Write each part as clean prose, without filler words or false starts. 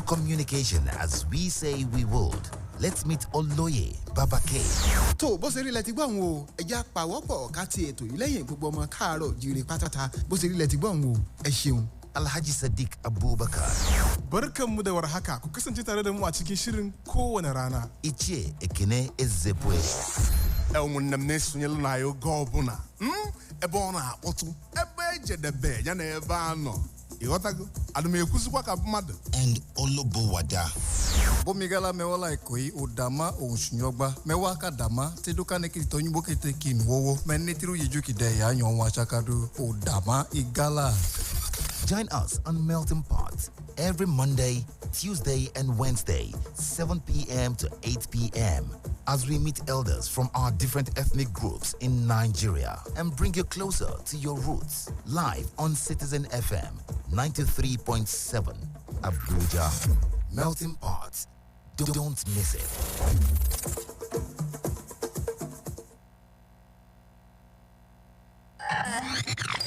communication as we say we would. Let's meet Oloye Babake. Tó bó ṣe rí lẹ ti gbọ́ ń wo ẹja pàwọ́pọ̀ ká ti ètò yìí lẹ́yìn gbogbo ọmọ káàárọ̀ jíire pátátá bó ṣe rí lẹ ti gbọ́ ń wo ẹ ṣeun. Alhaji Sadiq Abubakar. Barkanmu da warhaka ku kasance tare da mu a cikin shirin kowane rana. Ichie Ekene Ezebwe. Ụmụnne m na-esonyela na ya oge ọbụla. Ebe ọ na-akpọtụ ebe ejedebe ya na ebe a nọ. Ịghọtago? Ana m ekwuzikwa ka mmadụ. And Olobowada. Bomigala mewola ikoi udama onsunyogba mewaka dama teduka neki tonyubo kete kinwowo menetiru yijuki de ya nyonwa chakadu udama igala. Join us on Melting Pot every Monday, Tuesday, and Wednesday, 7 p.m. to 8 p.m. as we meet elders from our different ethnic groups in Nigeria and bring you closer to your roots. Live on Citizen FM 93.7 Abuja. Melting Pot. Don't miss it.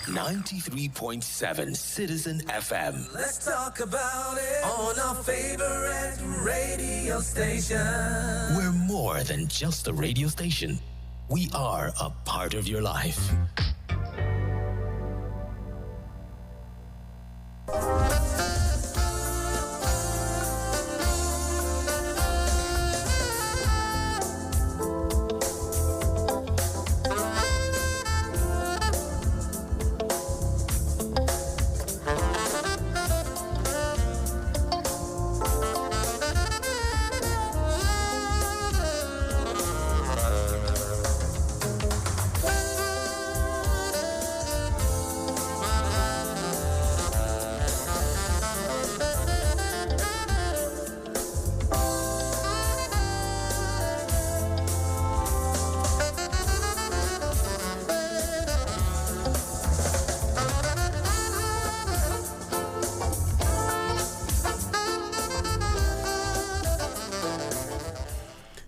93.7 Citizen FM. Let's talk about it on our favorite radio station. We're more than just a radio station. We are a part of your life.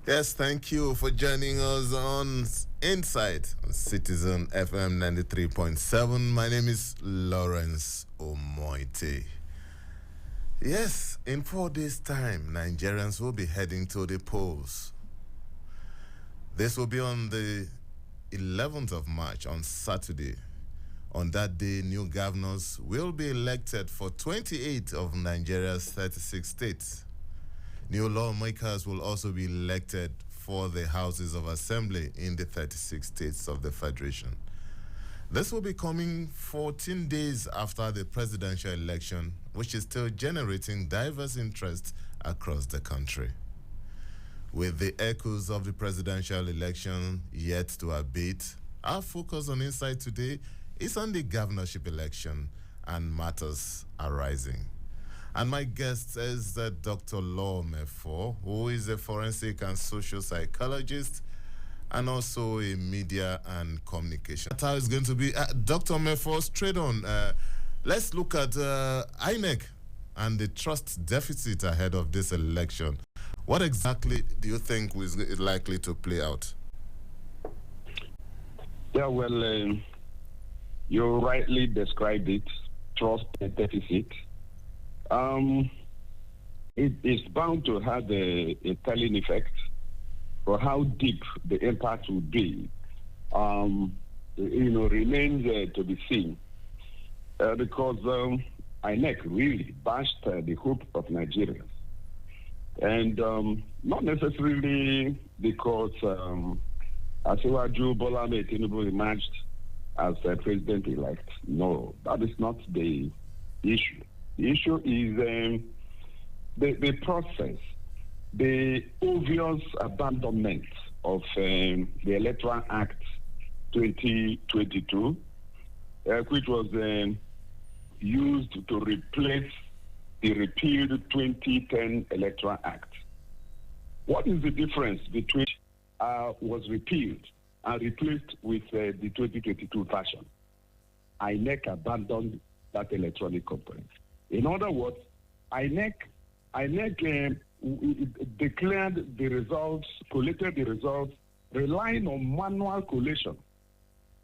Yes, thank you for joining us on Inside on Citizen FM 93.7. My name is Lawrence Umotte. Yes, in 4 days' time, Nigerians will be heading to the polls. This will be on the 11th of March, on Saturday. On that day, new governors will be elected for 28 of Nigeria's 36 states. New lawmakers will also be elected for the houses of assembly in the 36 states of the Federation. This will be coming 14 days after the presidential election, which is still generating diverse interest across the country. With the echoes of the presidential election yet to abate, our focus on Inside today is on the governorship election and matters arising. And my guest is Dr. Law Mefo, who is a forensic and social psychologist and also a media and communication. That's how it's going to be. Dr. Mefo, straight on. Let's look at INEC and the trust deficit ahead of this election. What exactly do you think is likely to play out? Yeah, well, you rightly described it, trust deficit. It is bound to have a telling effect for how deep the impact will be. Remains to be seen because INEC really bashed the hope of Nigerians, and not necessarily because Asiwaju Bola Ahmed Tinubu emerged as president-elect. No, that is not the issue. The issue is the process, the obvious abandonment of the Electoral Act 2022, which was used to replace the repealed 2010 Electoral Act. What is the difference between was repealed and replaced with the 2022 version? INEC abandoned that electronic component. In other words, INEC declared the results, collated the results, relying on manual collation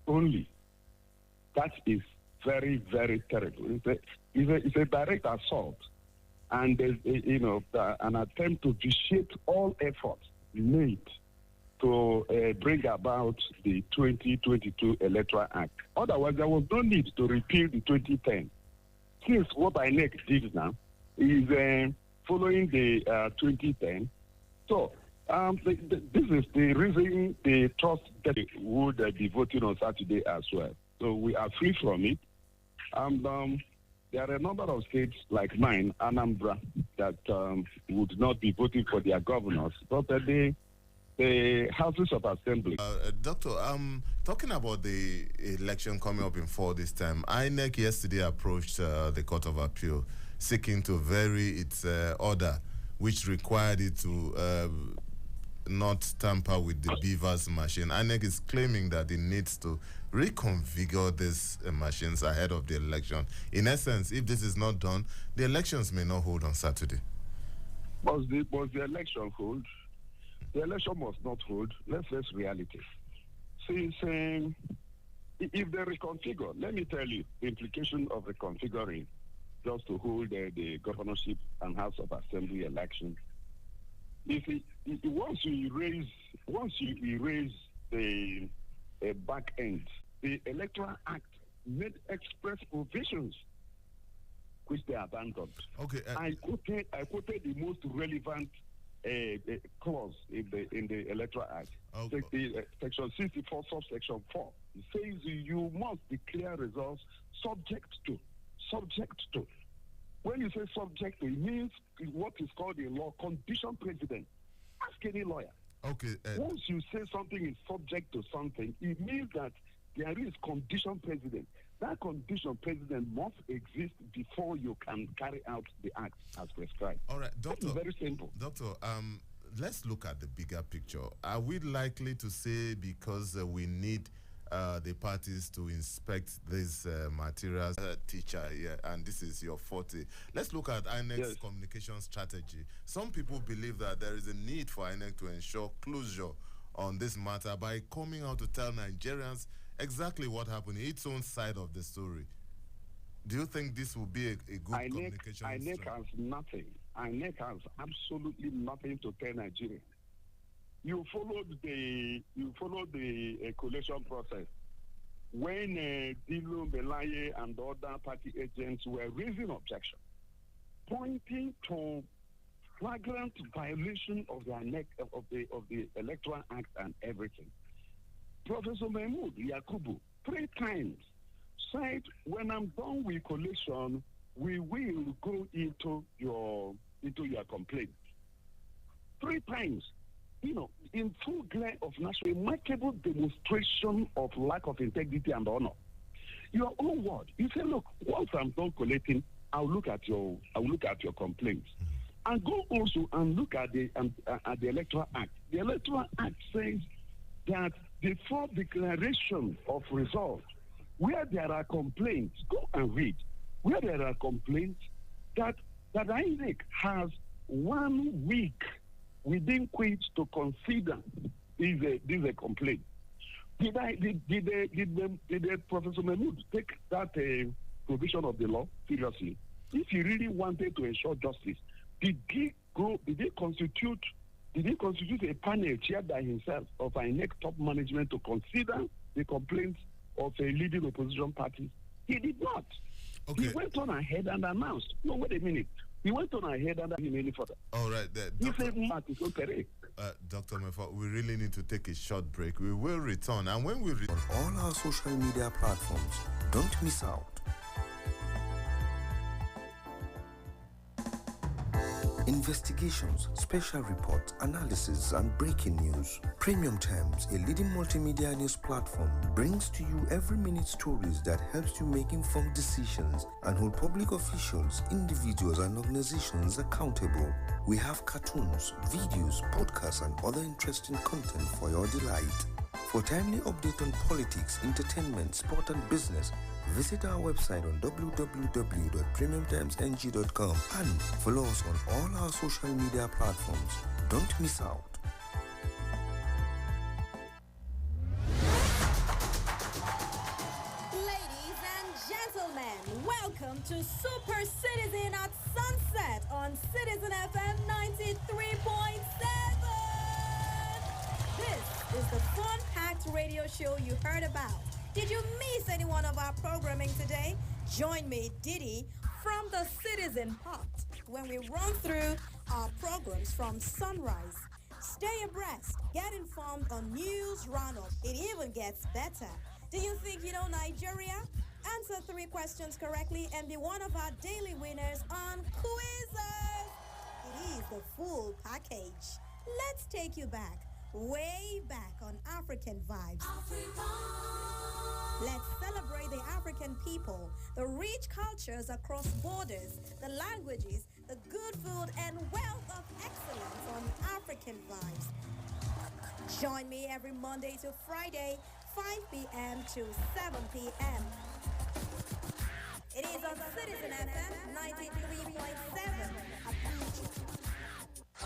only. That is very, very terrible. It's a direct assault and there's an attempt to vitiate all efforts made to bring about the 2022 Electoral Act. Otherwise, there was no need to repeal the 2010. Since what INEC did now is following the 2010. So this is the reason they trust that they would be voting on Saturday as well. So we are free from it. And there are a number of states like mine, Anambra, that would not be voting for their governors, but the houses of assembly. Doctor, talking about the election coming up in fall this time, INEC yesterday approached the Court of Appeal seeking to vary its order, which required it to not tamper with the Beavers machine. INEC is claiming that it needs to reconfigure these machines ahead of the election. In essence, if this is not done, the elections may not hold on Saturday. Was the election hold? The election must not hold. Let's face reality. Since if they reconfigure, let me tell you the implication of reconfiguring just to hold the governorship and House of Assembly election. You see, once you erase the back end, the Electoral Act made express provisions which they abandoned. Okay. I quoted the most relevant clause in the Electoral Act. Okay. Section 64, subsection 4. It says you must declare results subject to. When you say subject to, it means what is called in law condition precedent. Ask any lawyer. Okay. Once you say something is subject to something, it means that there is condition precedent. That condition precedent must exist before you can carry out the act as prescribed. All right, Doctor. That is very simple. Doctor, let's look at the bigger picture. Are we likely to say because we need the parties to inspect these materials, teacher, and this is your forte? Let's look at INEC's communication strategy. Some people believe that there is a need for INEC to ensure closure on this matter by coming out to tell Nigerians exactly what happened, its own side of the story. Do you think this will be a good communication strategy? INEC has nothing. INEC has absolutely nothing to tell Nigeria. You followed the collation process when Dilo, Melaye, and other party agents were raising objection, pointing to flagrant violation of the INEC of the Electoral Act and everything. Professor Mahmoud Yakubu 3 times said, "When I'm done with collation, we will go into your complaint." 3 times. In full glare of national, remarkable demonstration of lack of integrity and honor. Your own word. You say, "Look, once I'm done collating, I'll look at your complaints." And go also and look at the Electoral Act. The Electoral Act says that before declaration of results, where there are complaints, go and read. Where there are complaints, that INEC has 1 week within which to consider this a complaint. Did Professor Mahmoud take that provision of the law seriously? If he really wanted to ensure justice, did he constitute a panel chaired by himself of INEC top management to consider the complaints of a leading opposition party? He did not. Okay. He went on ahead and announced. No, wait a minute. He went on ahead and any further. All right. Dr. Mefa, we really need to take a short break. We will return. And when we return, on all our social media platforms, don't miss out. Investigations, special reports, analysis, and breaking news. Premium Times, a leading multimedia news platform, brings to you every minute stories that helps you make informed decisions and hold public officials, individuals, and organizations accountable. We have cartoons, videos, podcasts, and other interesting content for your delight. For timely update on politics, entertainment, sport, and business, visit our website on www.premiumtimesng.com and follow us on all our social media platforms. Don't miss out. Ladies and gentlemen, welcome to Super Citizen at Sunset set on Citizen FM 93.7. This is the fun-packed radio show you heard about. Did you miss any one of our programming today? Join me, Diddy, from the Citizen Hut when we run through our programs from sunrise. Stay abreast, get informed on news roundup. It even gets better. Do you think you know Nigeria? Answer 3 questions correctly and be one of our daily winners on Quizzes. It is the full package. Let's take you back, way back on African vibes. Let's celebrate the African people, the rich cultures across borders, the languages, the good food, and wealth of excellence on African vibes. Join me every Monday to Friday, 5 p.m. to 7 p.m. It is on Citizen FM 93.7 Abuja.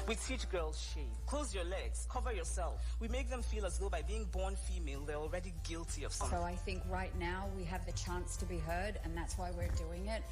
We teach girls shame. Close your legs, cover yourself. We make them feel as though by being born female, they're already guilty of something. So I think right now we have the chance to be heard, and that's why we're doing it.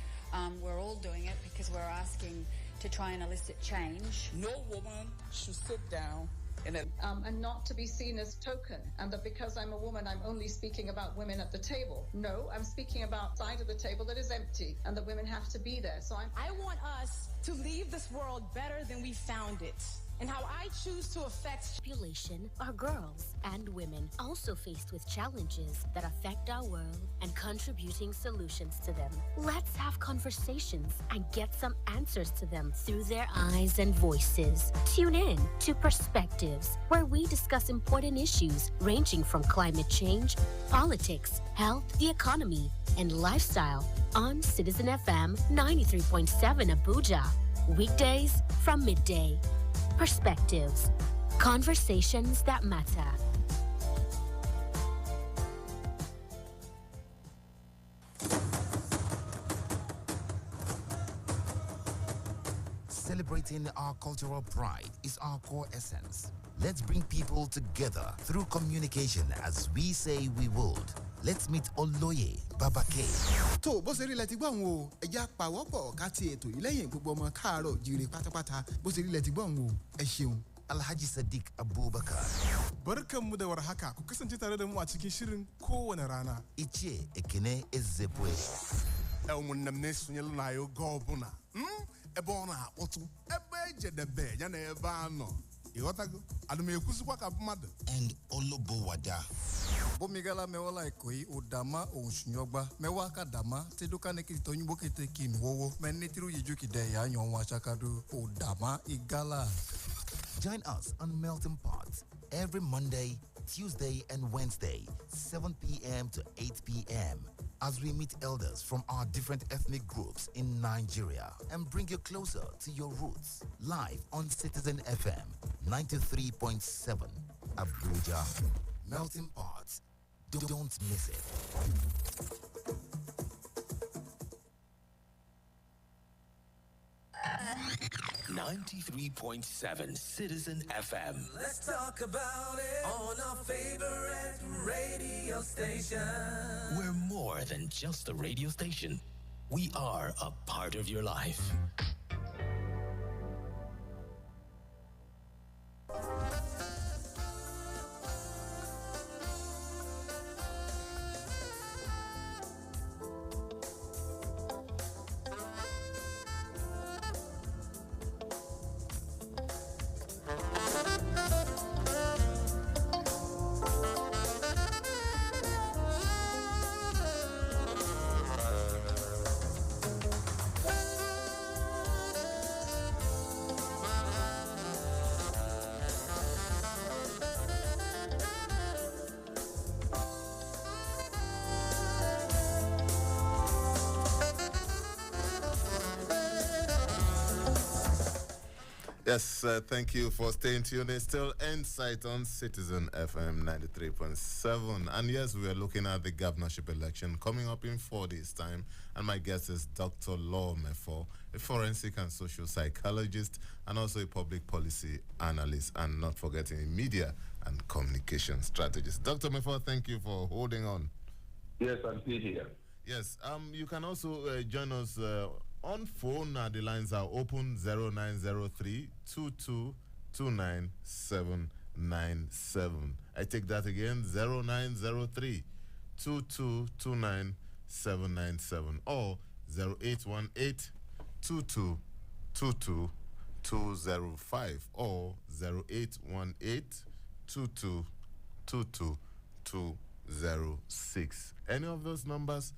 We're all doing it because we're asking to try and elicit change. No woman should sit down and not to be seen as token, and that because I'm a woman, I'm only speaking about women at the table. No, I'm speaking about side of the table that is empty, and that women have to be there. So I want us to leave this world better than we found it. And how I choose to affect population are girls and women also faced with challenges that affect our world and contributing solutions to them. Let's have conversations and get some answers to them through their eyes and voices. Tune in to Perspectives, where we discuss important issues ranging from climate change, politics, health, the economy, and lifestyle on Citizen FM 93.7 Abuja. Weekdays from midday. Perspectives. Conversations that matter. Celebrating our cultural pride is our core essence. Let's bring people together through communication as we say we would. Let's meet Oloye Babake. tó bó ṣe rí lẹ ti gbọ́ òun o ẹ̀já pàwọ́pọ̀ ká ti ètò yìí lẹ́yìn gbogbo ọmọ káàárọ̀ jíire pátápátá bó ṣe rí lẹ ti gbọ́ òun o ẹ ṣeun. Alhaji Sadiq Abubakar. Barkanmu da warhaka, ku kasance tare da mu a cikin shirin kowane rana. Ichie Ekene Ezebwe. Ụmụnne m na-esonyela na ya oge ọbụla. Ebe ọ na-akpọtụ, ebe ejedebe ya na ebe a nọ. Ịghọtago? Ana m ekwuzikwa ka mmadụ. And Olobowada. Bomigala mewola ikoi udama onshnyogba mewaka dama teduka nekito nyimbo kete kinwowo menitiru yijuki de ya nyonwa chakadu udama igala. Join us on Melting Pot every Monday, Tuesday, and Wednesday, 7 p.m. to 8 p.m. as we meet elders from our different ethnic groups in Nigeria and bring you closer to your roots. Live on Citizen FM 93.7 Abuja. Melting Pot. Don't miss it. 93.7 Citizen FM. Let's talk about it on our favorite radio station. We're more than just a radio station. We are a part of your life. Yes, thank you for staying tuned. It's still Insight on Citizen FM 93.7. And yes, we are looking at the governorship election coming up in 4 days' time. And my guest is Dr. Law Mefo, a forensic and social psychologist, and also a public policy analyst, and not forgetting a media and communication strategist. Dr. Mefo, thank you for holding on. Yes, I'm still here. Yes, you can also join us On phone, the lines are open 0903 2229797. I take that again 0903 2229797 or 0818 2222205 or 0818 2222206. Any of those numbers,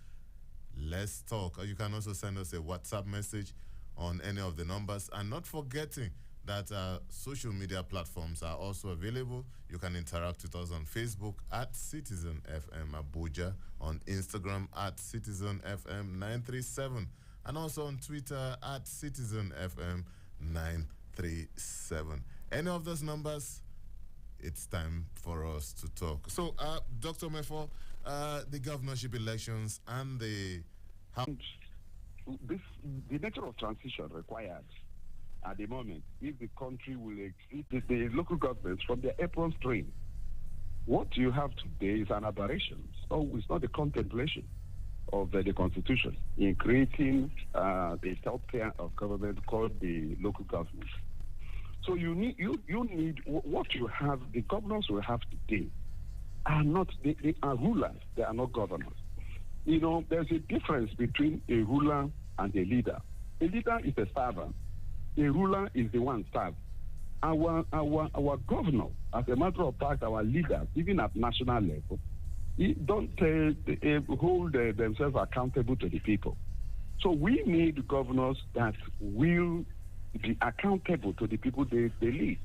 let's talk. Or you can also send us a WhatsApp message on any of the numbers. And not forgetting that social media platforms are also available. You can interact with us on Facebook at Citizen FM Abuja, on Instagram at Citizen FM 937, and also on Twitter at Citizen FM 937. Any of those numbers, it's time for us to talk. So, Dr. Mefo, the governorship elections and the nature of transition required at the moment, if the country will exit the local governments from their apron string. What you have today is an aberration. So it's not the contemplation of the Constitution in creating the third tier of government called the local government. So you need what you have. The governors we have today are not they are rulers. They are not governors. You know, there's a difference between a ruler and a leader. A leader is a servant. A ruler is the one served. Our governor, as a matter of fact, our leaders, even at national level, don't hold themselves accountable to the people. So we need governors that will be accountable to the people they lead.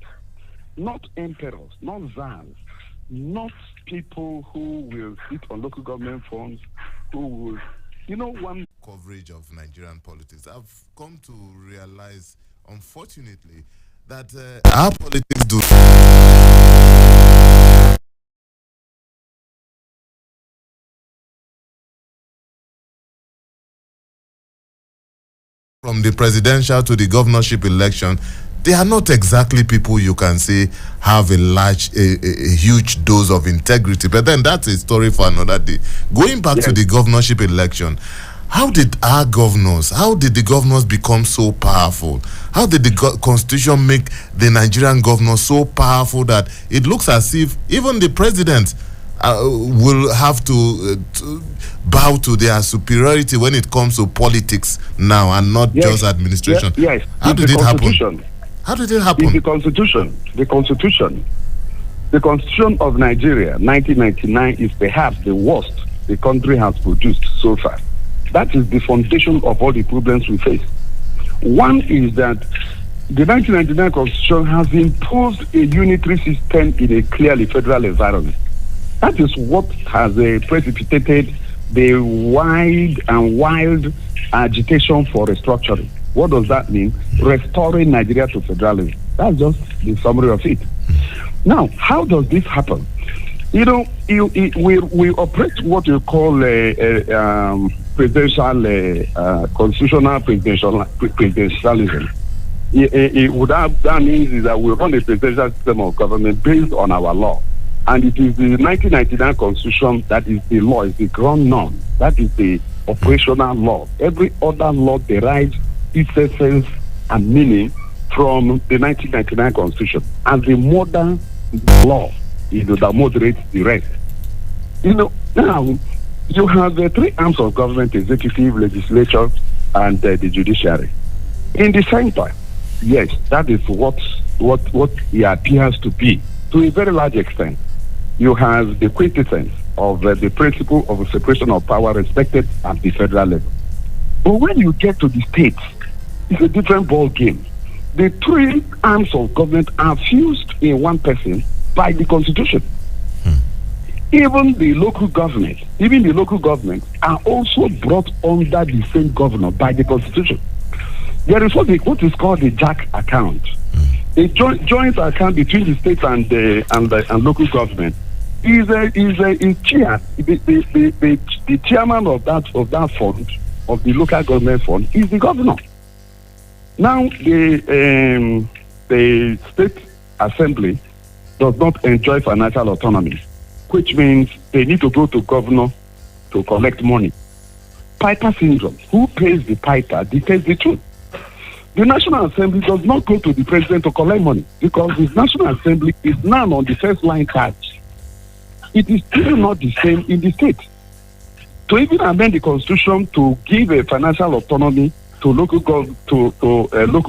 Not emperors, not czars, not people who will sit on local government funds, who will, one coverage of Nigerian politics. I've come to realize, unfortunately, that our politics do from the presidential to the governorship election, they are not exactly people you can say have a huge dose of integrity. But then that's a story for another day. Going back to the governorship election, how did the governors become so powerful? How did the Constitution make the Nigerian governors so powerful that it looks as if even the president will have to bow to their superiority when it comes to politics now and not just administration? Yes. How did it happen? How did it happen? It's the Constitution. The Constitution of Nigeria, 1999, is perhaps the worst the country has produced so far. That is the foundation of all the problems we face. One is that the 1999 Constitution has imposed a unitary system in a clearly federal environment. That is what has precipitated the wide and wild agitation for restructuring. What does that mean? Restoring Nigeria to federalism. That's just the summary of it. Now, how does this happen? We operate what you call constitutional presidentialism. That means is that we run a presidential system of government based on our law. And it is the 1999 Constitution that is the law, is the ground norm. That is the operational law. Every other law derives its essence and meaning from the 1999 Constitution. And the modern law is that moderates the rest. Now, you have the three arms of government: executive, legislature, and the judiciary. In the center, yes, that is what it appears to be, to a very large extent. You have the quintessence of the principle of separation of power respected at the federal level. But when you get to the states, it's a different ball game. The three arms of government are fused in one person by the Constitution. Even the local government are also brought under the same governor by the Constitution. There is what is called the JAC account. A joint account between the states and local government is chair. The chairman of that fund, of the local government fund, is the governor. Now the state assembly does not enjoy financial autonomy, which means they need to go to governor to collect money. Piper syndrome. Who pays the piper dictates the truth. The National Assembly does not go to the president to collect money because the National Assembly is now on the first line charge. It is still not the same in the state. To even amend the constitution to give a financial autonomy to local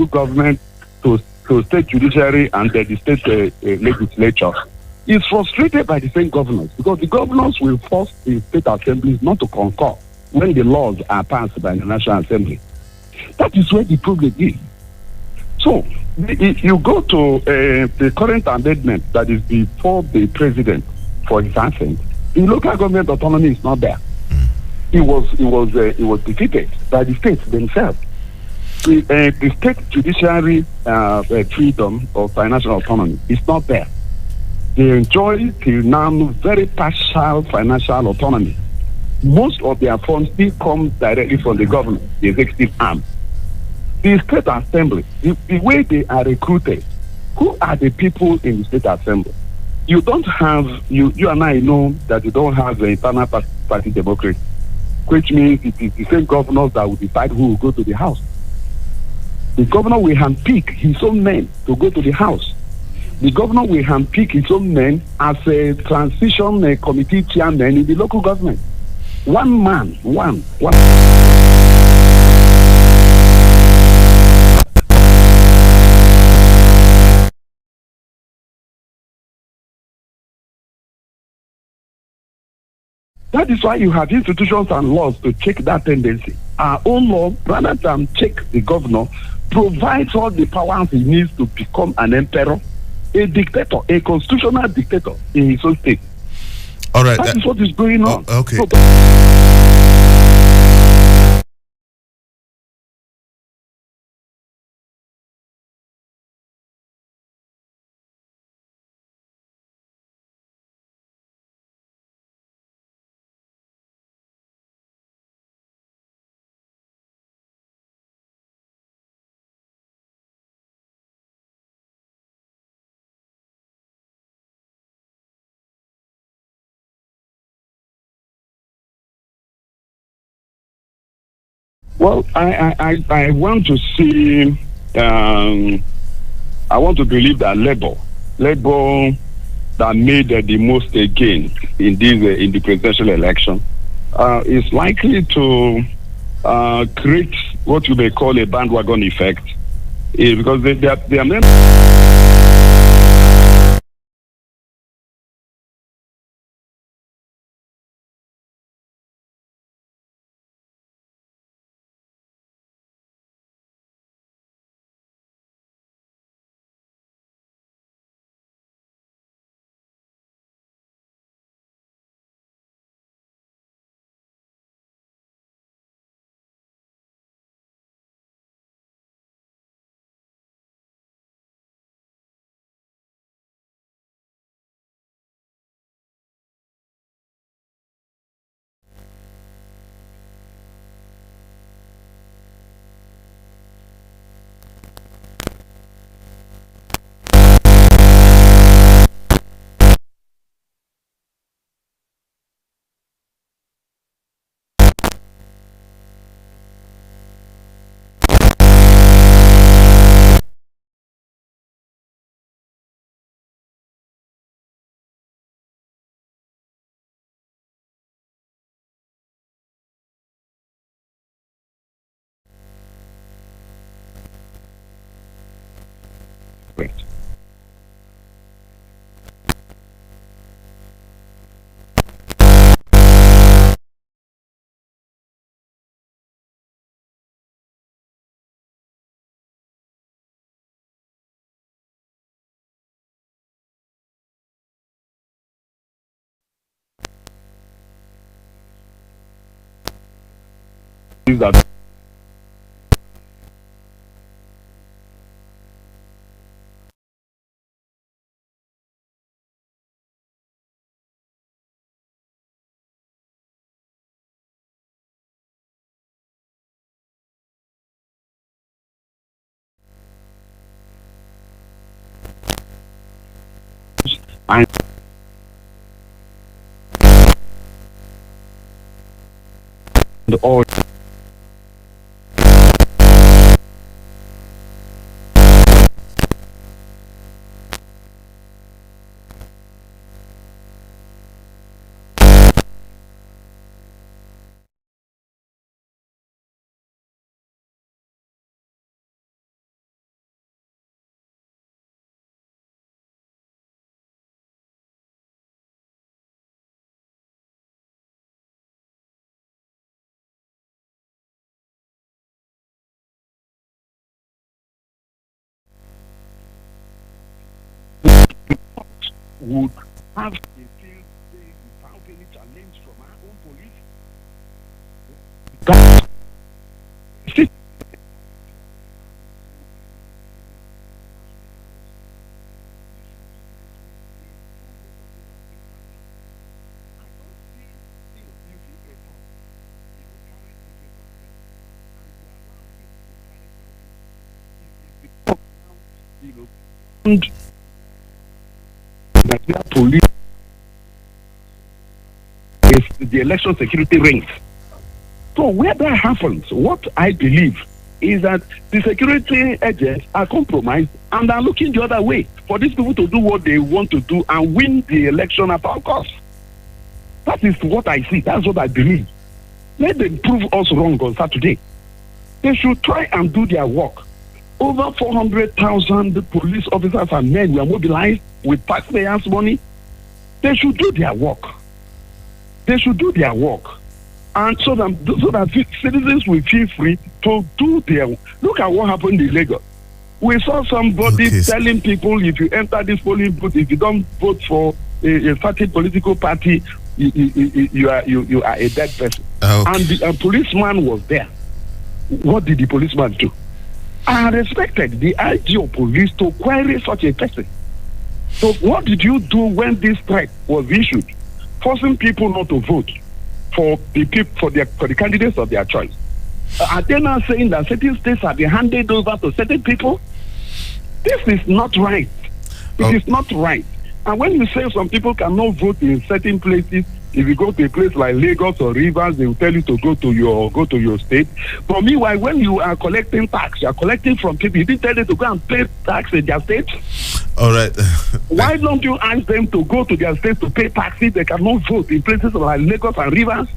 government, to state judiciary, and the state legislature is frustrated by the same governors because the governors will force the state assemblies not to concur when the laws are passed by the National Assembly. That is where the problem is. So, if you go to the current amendment that is before the president for his assent, the local government autonomy is not there. It was defeated by the states themselves. The state judiciary freedom of financial autonomy is not there. They enjoy till now very partial financial autonomy. Most of their funds still come directly from the government, the executive arm. The state assembly, the way they are recruited, who are the people in the state assembly? You don't have, you and I know that you don't have the internal party democracy, which means it is the same governors that will decide who will go to the house. The governor will handpick his own men to go to the house. The governor will handpick his own men as a transition committee chairman in the local government. One man. That is why you have institutions and laws to check that tendency. Our own law, rather than check the governor, provides all the powers he needs to become an emperor, a dictator, a constitutional dictator in his own state. All right. That is what is going on. Okay. So, well, I want to see, I want to believe that Labour that made the most gain in the presidential election is likely to create what you may call a bandwagon effect, because they are members. That and all would have a field day without any challenge from our own police. That Nigeria police is the election security rings. So where that happens, what I believe is that the security agents are compromised and are looking the other way for these people to do what they want to do and win the election at all costs. That is what I see. That's what I believe. Let them prove us wrong on Saturday. They should try and do their work. Over 400,000 police officers and men were mobilized with taxpayers' money. They should do their work. They should do their work. And so that citizens will feel free to do their work. Look at what happened in Lagos. We saw somebody telling people, if you enter this polling booth, if you don't vote for a certain political party, you are a dead person. And the policeman was there. What did the policeman do? I respected the IG of police to query such a person. So what did you do when this threat was issued, forcing people not to vote for the candidates of their choice? Are they now saying that certain states have been handed over to certain people? This is not right. It is not right. And when you say some people cannot vote in certain places, if you go to a place like Lagos or Rivers, they will tell you to go to your state. But meanwhile, when you are collecting tax, you are collecting from people. You didn't tell them to go and pay tax in their state. All right. Why don't you ask them to go to their state to pay tax if they cannot vote in places like Lagos and Rivers?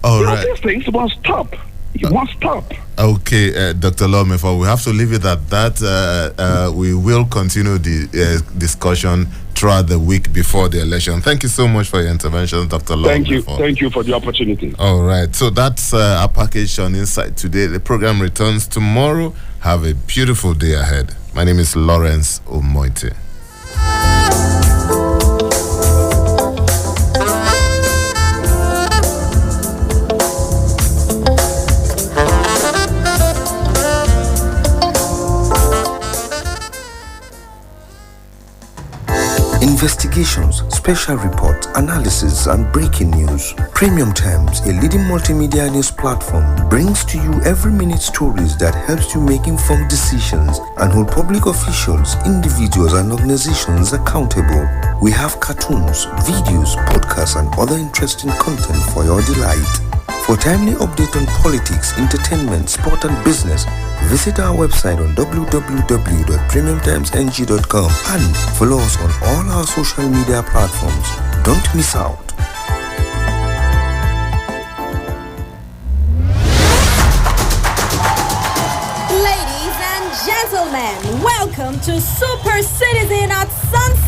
All right. These things must stop. It must stop. Okay, Dr. Lomefor, we have to leave it at that. We will continue the discussion throughout the week before the election. Thank you so much for your intervention, Dr. Lomefor. Thank you for the opportunity. All right, so that's our package on Insight today. The program returns tomorrow. Have a beautiful day ahead. My name is Lawrence Umotte. Investigations, special reports, analysis, and breaking news. Premium Times, a leading multimedia news platform, brings to you every minute stories that helps you make informed decisions and hold public officials, individuals, and organizations accountable. We have cartoons, videos, podcasts, and other interesting content for your delight. For timely update on politics, entertainment, sport, and business, visit our website on www.premiumtimesng.com and follow us on all our social media platforms. Don't miss out. Ladies and gentlemen, welcome to Super Citizen at